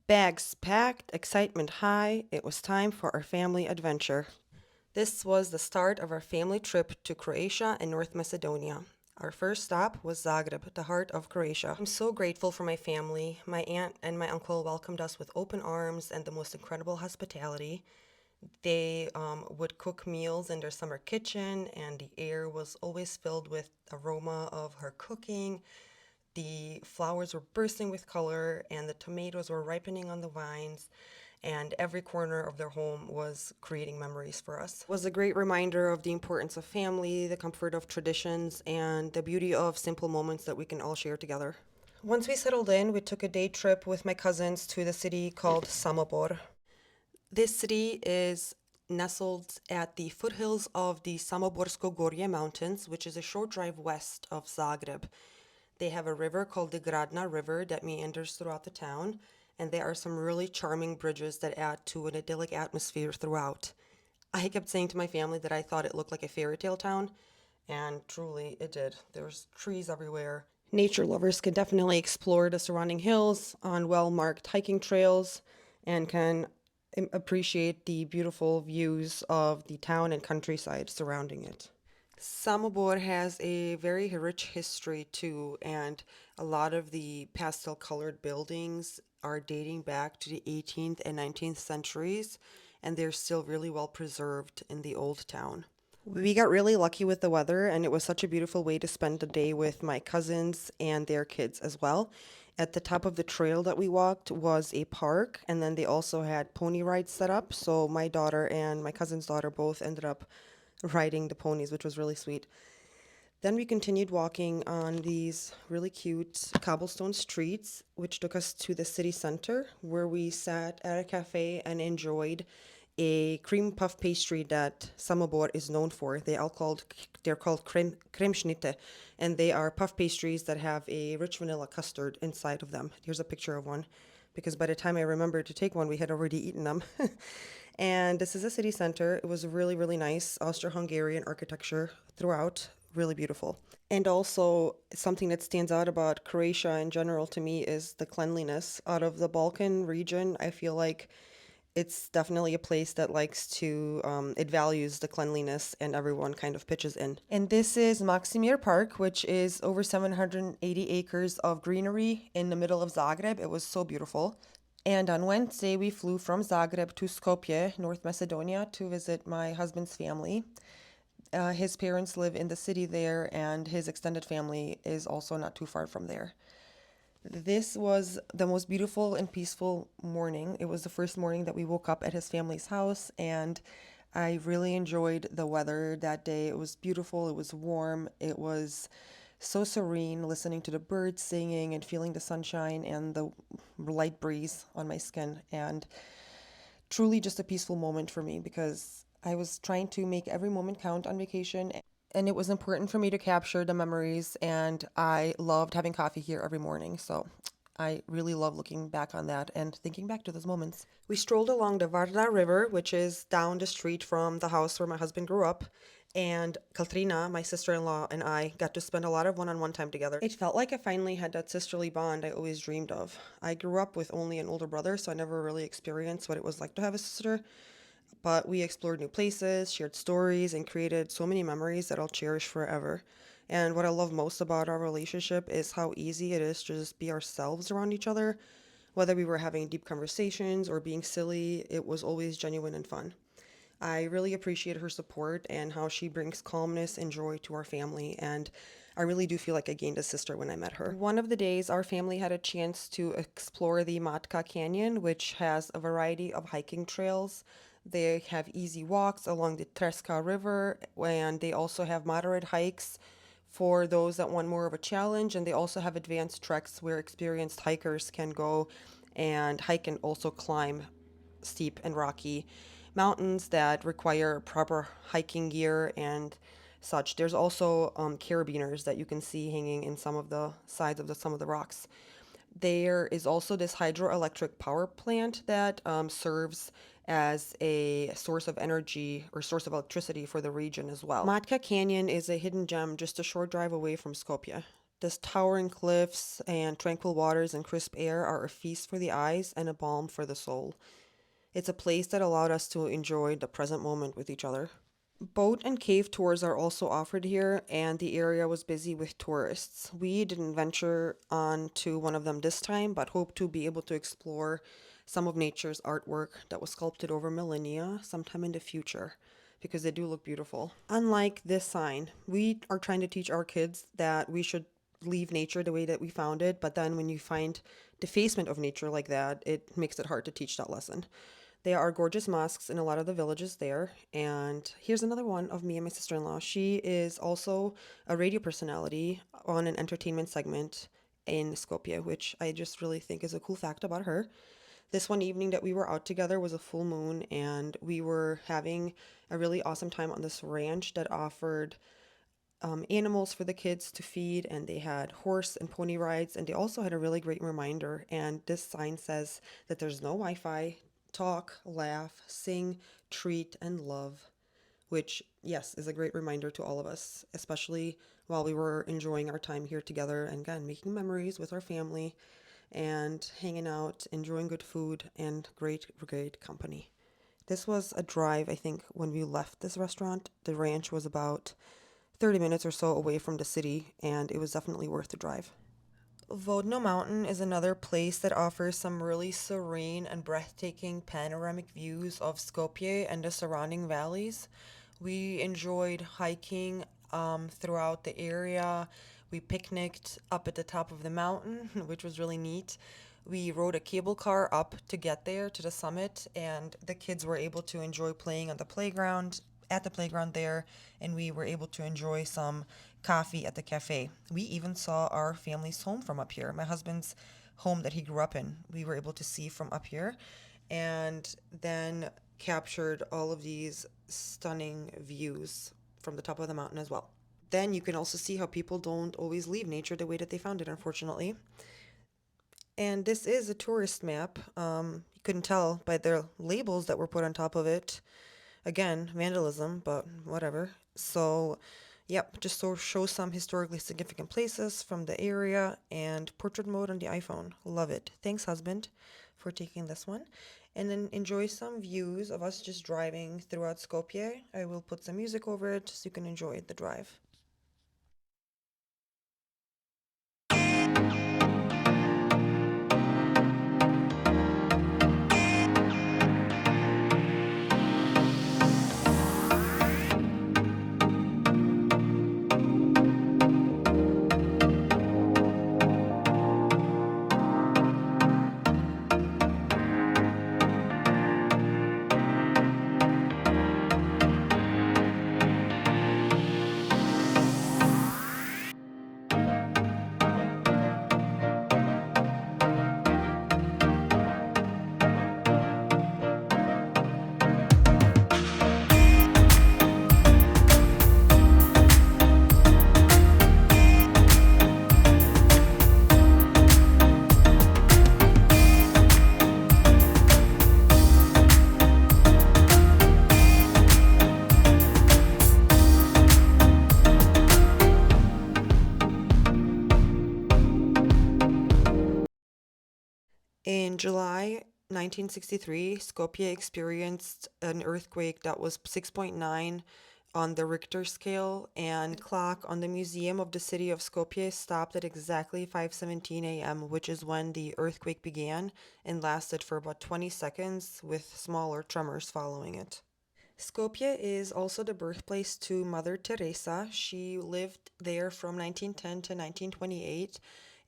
Bags packed, excitement high, it was time for our family adventure. This was the start of our family trip to Croatia and North Macedonia. Our first stop was Zagreb, the heart of Croatia. I'm so grateful for my family. My aunt and my uncle welcomed us with open arms and the most incredible hospitality. They would cook meals in their summer kitchen, and the air was always filled with aroma of her cooking. The flowers were bursting with color, and the tomatoes were ripening on the vines, and every corner of their home was creating memories for us. It was a great reminder of the importance of family, the comfort of traditions, and the beauty of simple moments that we can all share together. Once we settled in, we took a day trip with my cousins to the city called Samobor. This city is nestled at the foothills of the Samoborska Gorje mountains, which is a short drive west of Zagreb. They have a river called the Grna River that meanders throughout the town, and there are some really charming bridges that add to an idyllic atmosphere throughout. I kept saying to my family that I thought it looked like a fairy tale town, and truly it did. There's trees everywhere. Nature lovers can definitely explore the surrounding hills on well-marked hiking trails and can appreciate the beautiful views of the town and countryside surrounding it. Samobor has a very rich history too, and a lot of the pastel colored buildings are dating back to the 18th and 19th centuries, and they're still really well preserved in the old town. We got really lucky with the weather, and it was such a beautiful way to spend the day with my cousins and their kids as well. At the top of the trail that we walked was a park, and then they also had pony rides set up. So my daughter and my cousin's daughter both ended up riding the ponies, which was really sweet. Then we continued walking on these really cute cobblestone streets, which took us to the city center, where we sat at a cafe and enjoyed a cream puff pastry that Samobor is known for. They're called Kremšnita, and they are puff pastries that have a rich vanilla custard inside of them. Here's a picture of one, because by the time I remembered to take one, we had already eaten them. And this is a city center. It was really, really nice. Austro-Hungarian architecture throughout, really beautiful. And also, something that stands out about Croatia in general to me is the cleanliness. Out of the Balkan region, I feel like it's definitely a place that likes to, it values the cleanliness, and everyone kind of pitches in. And this is Maksimir Park, which is over 780 acres of greenery in the middle of Zagreb. It was so beautiful. And on Wednesday, we flew from Zagreb to Skopje, North Macedonia, to visit my husband's family. His parents live in the city there, and his extended family is also not too far from there. This was the most beautiful and peaceful morning. It was the first morning that we woke up at his family's house, and I really enjoyed the weather that day. It was beautiful, it was warm, it was so serene, listening to the birds singing and feeling the sunshine and the light breeze on my skin. And truly just a peaceful moment for me, because I was trying to make every moment count on vacation, and it was important for me to capture the memories, and I loved having coffee here every morning. So I really love looking back on that and thinking back to those moments. We strolled along the Vardar River, which is down the street from the house where my husband grew up, and Katrina, my sister-in-law, and I got to spend a lot of one-on-one time together. It felt like I finally had that sisterly bond I always dreamed of. I grew up with only an older brother, so I never really experienced what it was like to have a sister. But we explored new places, shared stories, and created so many memories that I'll cherish forever. And what I love most about our relationship is how easy it is to just be ourselves around each other. Whether we were having deep conversations or being silly, it was always genuine and fun. I really appreciate her support and how she brings calmness and joy to our family, and I really do feel like I gained a sister when I met her. One of the days, our family had a chance to explore the Matka Canyon, which has a variety of hiking trails. They have easy walks along the Treska River, and they also have moderate hikes for those that want more of a challenge, and they also have advanced treks where experienced hikers can go and hike and also climb steep and rocky mountains that require proper hiking gear and such. There's also carabiners that you can see hanging in some of the sides of some of the rocks. There is also this hydroelectric power plant that serves as a source of energy or source of electricity for the region as well. Matka Canyon is a hidden gem just a short drive away from Skopje. This towering cliffs and tranquil waters and crisp air are a feast for the eyes and a balm for the soul. It's a place that allowed us to enjoy the present moment with each other. Boat and cave tours are also offered here, and the area was busy with tourists. We didn't venture on to one of them this time, but hope to be able to explore some of nature's artwork that was sculpted over millennia sometime in the future because they do look beautiful. Unlike this sign, we are trying to teach our kids that we should leave nature the way that we found it, but then when you find defacement of nature like that, it makes it hard to teach that lesson. There are gorgeous mosques in a lot of the villages there. And here's another one of me and my sister in law. She is also a radio personality on an entertainment segment in Skopje, which I just really think is a cool fact about her. This one evening that we were out together was a full moon, and we were having a really awesome time on this ranch that offered animals for the kids to feed, and they had horse and pony rides, and they also had a really great reminder. And this sign says that there's no Wi-Fi, talk, laugh, sing, treat, and love, which, yes, is a great reminder to all of us, especially while we were enjoying our time here together and again making memories with our family and hanging out, enjoying good food and great company. This was a drive. I think when we left this restaurant, the ranch was about 30 minutes or so away from the city, and it was definitely worth the drive. Vodno Mountain is another place that offers some really serene and breathtaking panoramic views of Skopje and the surrounding valleys. We enjoyed hiking throughout the area. We picnicked up at the top of the mountain, which was really neat. We rode a cable car up to get there to the summit, and the kids were able to enjoy playing on the playground, at the playground there, and we were able to enjoy some coffee at the cafe. We even saw our family's home from up here. My husband's home that he grew up in, we were able to see from up here, and then captured all of these stunning views from the top of the mountain as well. Then you can also see how people don't always leave nature the way that they found it, unfortunately. And this is a tourist map. You couldn't tell by the labels that were put on top of it. Again, vandalism, but whatever. So, yep, just so show some historically significant places from the area, and portrait mode on the iPhone. Love it. Thanks, husband, for taking this one. And then enjoy some views of us just driving throughout Skopje. I will put some music over it so you can enjoy the drive. In July 1963, Skopje experienced an earthquake that was 6.9 on the Richter scale, and clock on the Museum of the City of Skopje stopped at exactly 5:17 a.m., which is when the earthquake began and lasted for about 20 seconds with smaller tremors following it. Skopje is also the birthplace to Mother Teresa. She lived there from 1910 to 1928,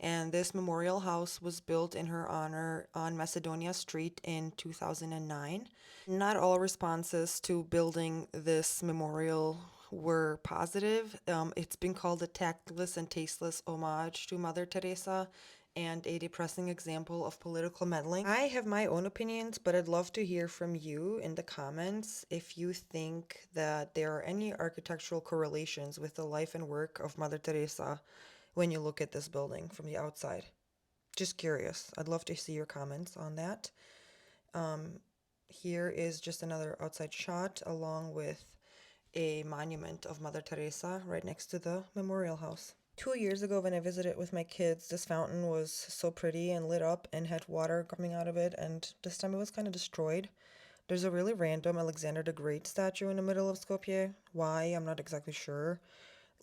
and this memorial house was built in her honor on Macedonia Street in 2009. Not all responses to building this memorial were positive. It's been called a tactless and tasteless homage to Mother Teresa and a depressing example of political meddling. I have my own opinions, but I'd love to hear from you in the comments if you think that there are any architectural correlations with the life and work of Mother Teresa when you look at this building from the outside. Just curious. I'd love to see your comments on that. Here is just another outside shot along with a monument of Mother Teresa right next to the memorial house. 2 years ago, when I visited with my kids, this fountain was so pretty and lit up and had water coming out of it, and this time it was kind of destroyed. There's a really random Alexander the Great statue in the middle of Skopje. Why? I'm not exactly sure.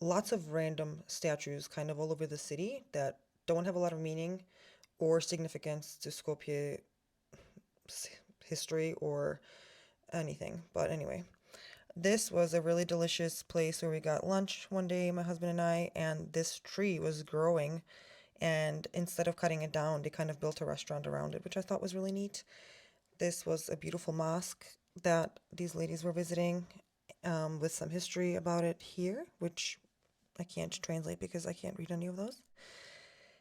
Lots of random statues kind of all over the city that don't have a lot of meaning or significance to Skopje history or anything. But anyway, this was a really delicious place where we got lunch one day, my husband and I, and this tree was growing. And instead of cutting it down, they kind of built a restaurant around it, which I thought was really neat. This was a beautiful mosque that these ladies were visiting, with some history about it here, which I can't translate because I can't read any of those.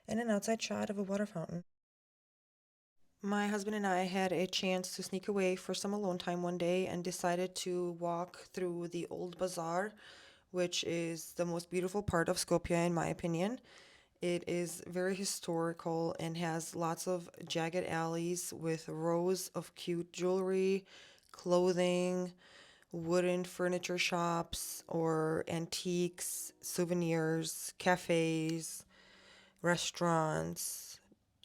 And an outside shot of a water fountain. My husband and I had a chance to sneak away for some alone time one day and decided to walk through the old bazaar, which is the most beautiful part of Skopje, in my opinion. It is very historical and has lots of jagged alleys with rows of cute jewelry, clothing, wooden furniture shops, or antiques, souvenirs, cafes, restaurants,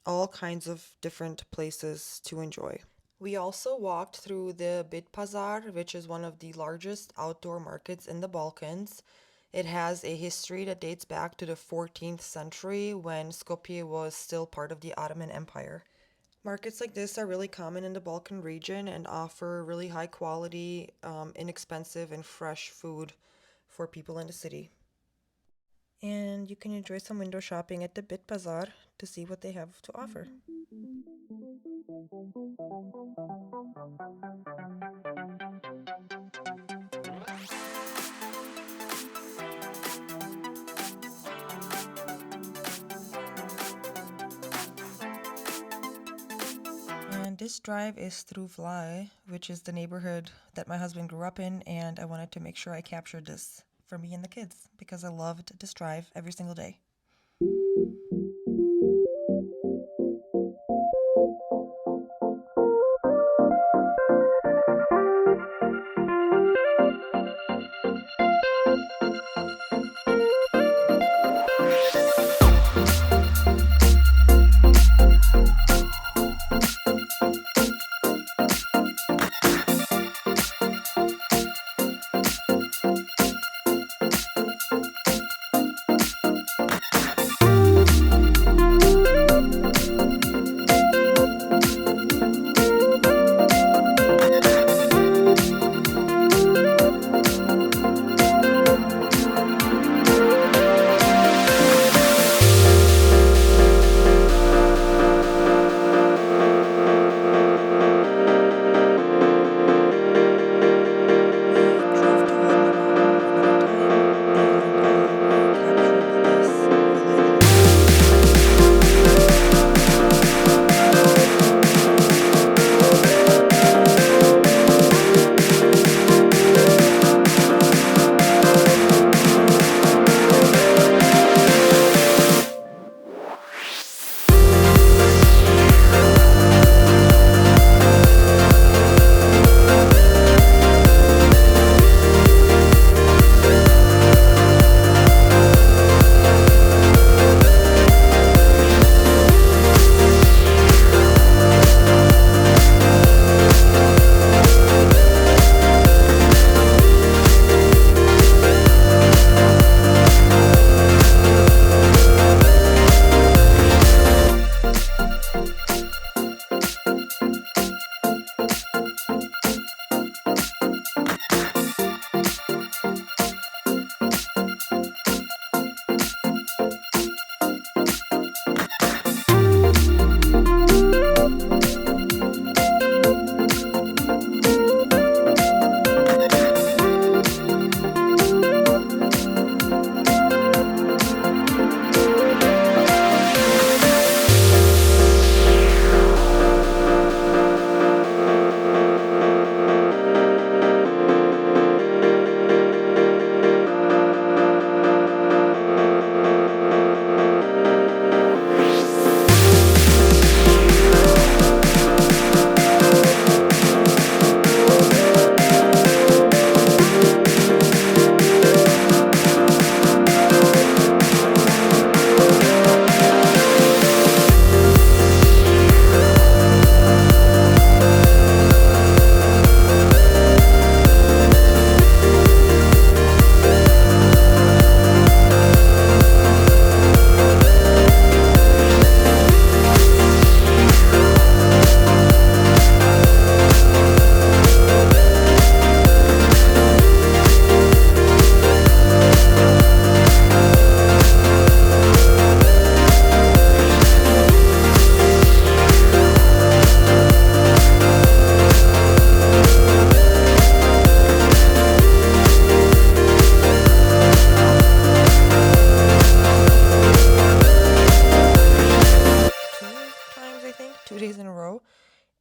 all kinds of different places to enjoy. We also walked through the Bit Pazar, which is one of the largest outdoor markets in the Balkans. It has a history that dates back to the 14th century when Skopje was still part of the Ottoman Empire. Markets like this are really common in the Balkan region and offer really high quality, inexpensive, and fresh food for people in the city. And you can enjoy some window shopping at the Bit Bazaar to see what they have to offer. And this drive is through Vlae, which is the neighborhood that my husband grew up in, and I wanted to make sure I captured this for me and the kids because I loved this drive every single day.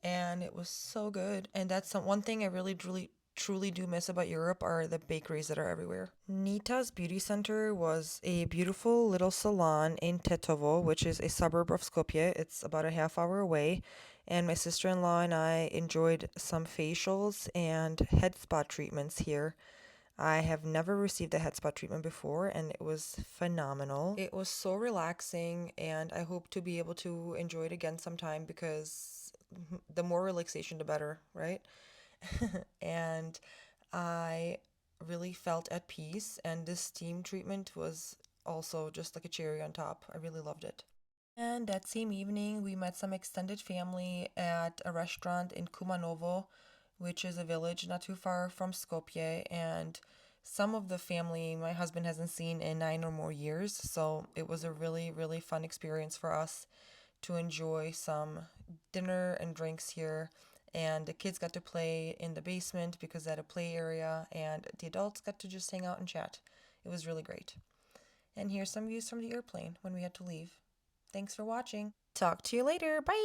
and it was so good. And that's one thing I really truly do miss about Europe are the bakeries that are everywhere. Nita's Beauty Center was a beautiful little salon in Tetovo, which is a suburb of Skopje. It's about a half hour away. And my sister-in-law and I enjoyed some facials and head spa treatments here. I have never received a head spa treatment before, and it was phenomenal. It was so relaxing, and I hope to be able to enjoy it again sometime because the more relaxation, the better, right? And I really felt at peace, and this steam treatment was also just like a cherry on top. I really loved it. And that same evening, we met some extended family at a restaurant in Kumanovo, which is a village not too far from Skopje. And some of the family my husband hasn't seen in 9 or more years. So it was a really fun experience for us to enjoy some dinner and drinks here. And the kids got to play in the basement because they had a play area, and the adults got to just hang out and chat. It was really great. And here's some views from the airplane when we had to leave. Thanks for watching. Talk to you later. Bye.